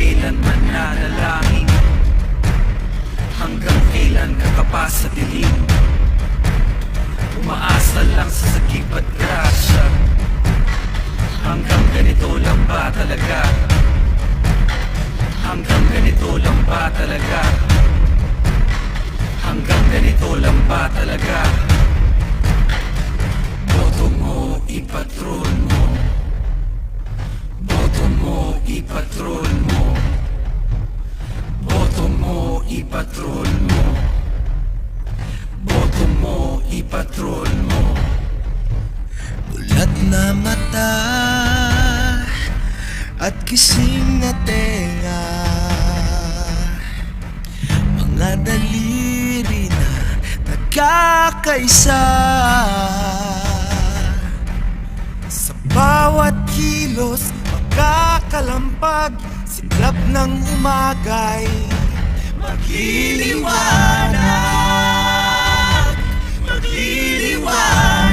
kailanman nanalangin? Hanggang kailan ka pa sa dilim? Umaasa lang sa sagip at grasya. Hanggang ganito lang ba talaga? Hanggang ganito lang ba talaga? Hanggang ganito lang ba talaga? Boto mo, ipatrol mo. Boto mo, ipatrol mo. Boto mo, ipatrol mo. Boto mo, ipatrol mo. Bulat na mata at kising na tenga, mga daliri na nagkakaisa. Sa bawat kilos magkakalampag, siklab ng umagay magliliwanag, magliliwanag.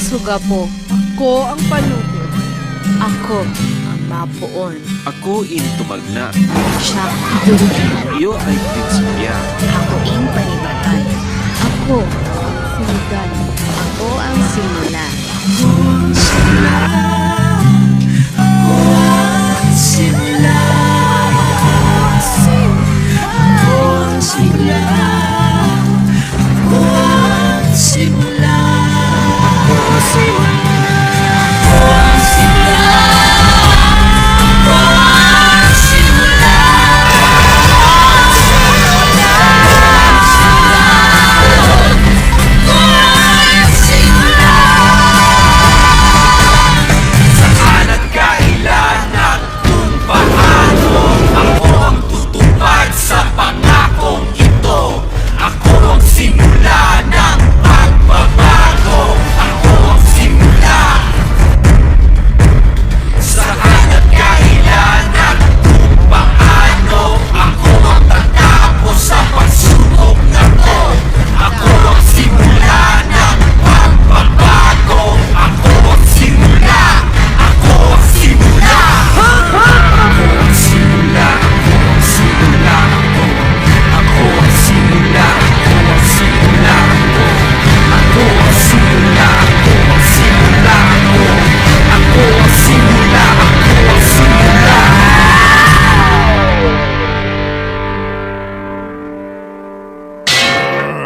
Sugapo. Ako ang palugod. Ako ang mapuon. Ako intumagna. Siya durugin. Iyo ay prinsipya. Ako ang panibatan. Ako ang sinigan. Ako ang simula. Ako ang simula. Ako ang simula. Ako ang simula. Ako ang simula. Saan at kailan at kung paano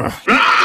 Ah!